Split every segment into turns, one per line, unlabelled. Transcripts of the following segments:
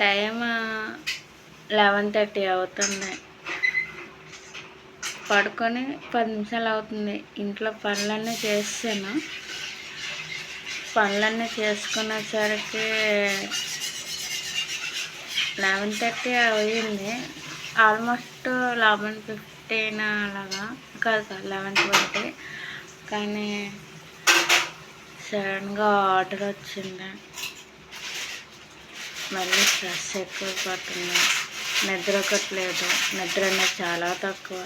Time 11:30 అవుతుంది. పడుకొని 10 నిమిషాలు అవుతుంది. ఇంట్లో పనులన్నీ చేసాను. పనులన్నీ చేసుకునేసరికి 11:30 అయింది. ఆల్మోస్ట్ 11:15 అలాగా, కాదు 11:20. కానీ సడన్గా ఆర్డర్ వచ్చింది. మళ్ళీ స్ట్రెస్ ఎక్కువైపోతుంది. నిద్ర ఒకట్లేదు. నిద్ర అనేది చాలా తక్కువ.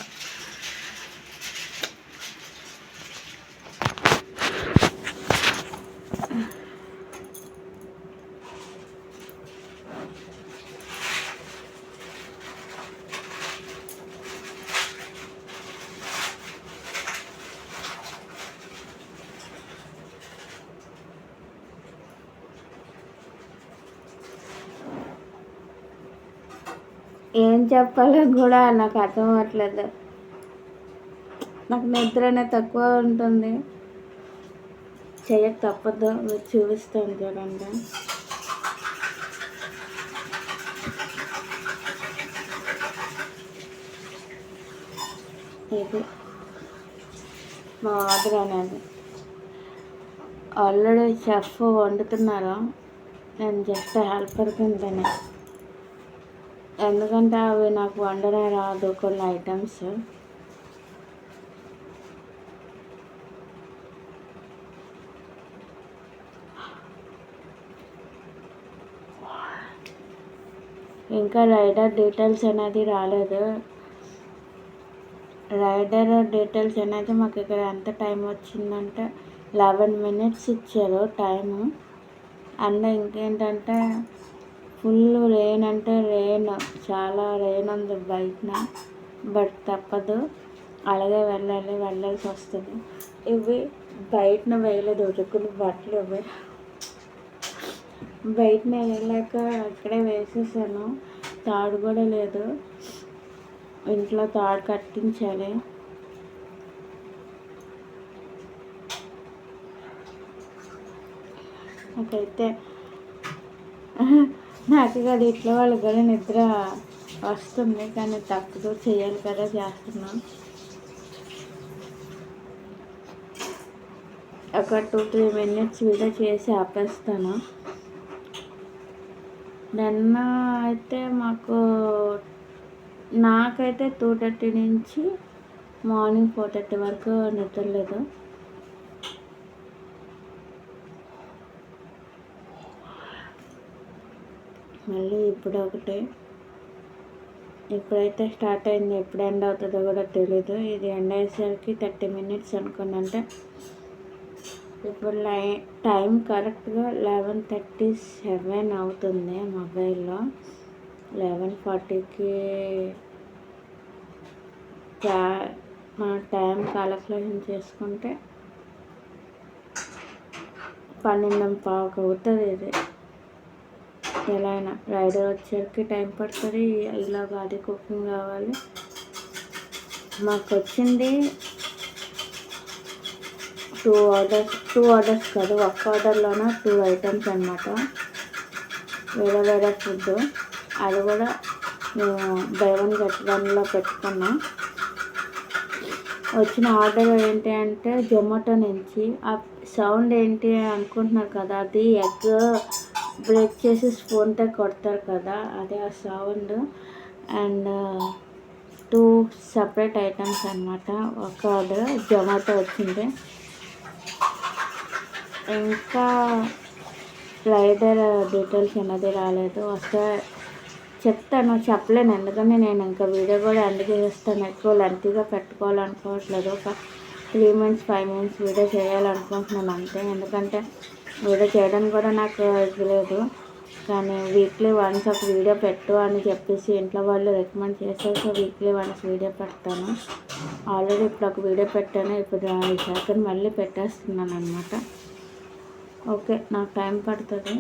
ఏం చెప్పాలో కూడా నాకు అర్థం అవ్వట్లేదు. నాకు నిద్ర అనేది తక్కువ ఉంటుంది. చేయక తప్పదు. మీరు చూపిస్తాను చూడండి. ఇది మా ఆర్డర్ అనేది. ఆల్రెడీ చెఫ్ వండుతున్నారు. నేను జస్ట్ హెల్పర్ కిందనే. ఎందుకంటే అవి నాకు వండనే రాదు కొన్ని ఐటమ్స్. ఇంకా రైడర్ డీటెయిల్స్ అనేది రాలేదు. రైడర్ డీటెయిల్స్ అనేది మాకు ఇక్కడ ఎంత టైం వచ్చిందంటే 11 minutes ఇచ్చారు టైము. అండ్ ఇంకేంటంటే ఫుల్ రెయిన్, అంటే రెయిన్, చాలా రెయిన్ ఉంది బయటన. బట్ తప్పదు, అలాగే వెళ్ళాల్సి వస్తుంది. ఇవి బయటన వేయలేదు, ఉరుకులు బట్టలు. ఇవి బయటన వేయలేక ఇక్కడే వేసేసాను. తాడు కూడా లేదు. ఇంట్లో తాడు కట్టించాలి. నాకైతే నాకు కదా ఇంట్లో వాళ్ళకి కూడా నిద్ర వస్తుంది. కానీ తప్పదు, చేయాలి కదా, చేస్తున్నాను. ఒక 2-3 minutes వీడియో చేసి ఆపేస్తాను. నిన్న అయితే నాకైతే 2:30 నుంచి మార్నింగ్ 4:30 వరకు నిద్రలేదు. మళ్ళీ ఇప్పుడైతే స్టార్ట్ అయింది. ఎప్పుడు ఎండ్ అవుతుందో కూడా తెలీదు. ఇది ఎండ్ అయ్యేసరికి 30 minutes అనుకున్నంటే ఇప్పుడు టైం కరెక్ట్గా 11:37 అవుతుంది. మొబైల్లో 11:40కి మన టైం కాలిక్యులేషన్ చేసుకుంటే 12:15 అవుతుంది. ఇది ఎలా అయినా రైడర్ వచ్చేసరికి టైం పడుతుంది. ఇలాగ అది కుకింగ్ కావాలి. మాకు వచ్చింది 2 ఆర్డర్స్ కాదు, ఒక్క ఆర్డర్లోనే 2 items అన్నమాట. వేరే ఫుడ్. అది కూడా మేము బై 1 get 1లో పెట్టుకున్నాం. వచ్చిన ఆర్డర్ ఏంటి అంటే జొమాటో నుంచి. ఆ సౌండ్ ఏంటి అనుకుంటున్నారు కదా, అది ఎగ్ బ్రేక్ చేసి స్పూన్తో కొడతారు కదా, అదే ఆ సౌండ్. అండ్ 2 separate items అన్నమాట. ఒక ఆర్డర్ జొమాటో వచ్చింది. ఇంకా రైడర్ డీటెయిల్స్ అనేది రాలేదు. వస్తే చెప్తాను, చెప్పలేను. ఎందుకంటే నేను ఇంకా వీడియో కూడా ఎందుకు చేస్తాను, ఎక్కువ లెంతీగా పెట్టుకోవాలనుకోవట్లేదు. ఒక 3 minutes 5 minutes వీడియో చేయాలనుకుంటున్నాను అంతే. ఎందుకంటే వీడియో చేయడానికి కూడా నాకు ఇది లేదు. కానీ వీక్లీ వన్స్ ఒక వీడియో పెట్టు అని చెప్పేసి ఇంట్లో వాళ్ళు రికమెండ్ చేశారు. సో వీక్లీ వన్స్ వీడియో పెడతాను. ఆల్రెడీ ఇప్పుడు ఒక వీడియో పెట్టాను. ఇప్పుడు ఈ సెకండ్ మళ్ళీ పెట్టేస్తున్నాను అన్నమాట. ఓకే, నాకు టైం పడుతుంది.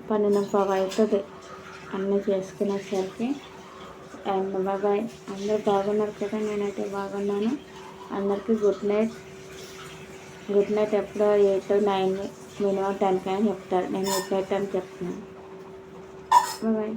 12:15 అవుతుంది అన్నీ చేసుకునేసరికి. And bye. అందరూ బాగున్నారు కదా? నేనైతే బాగున్నాను. అందరికీ గుడ్ నైట్. ఎప్పుడో 8-9 మినిమం 10 చెప్తారు. నేను 8 అని చెప్తున్నాను. బాయ్.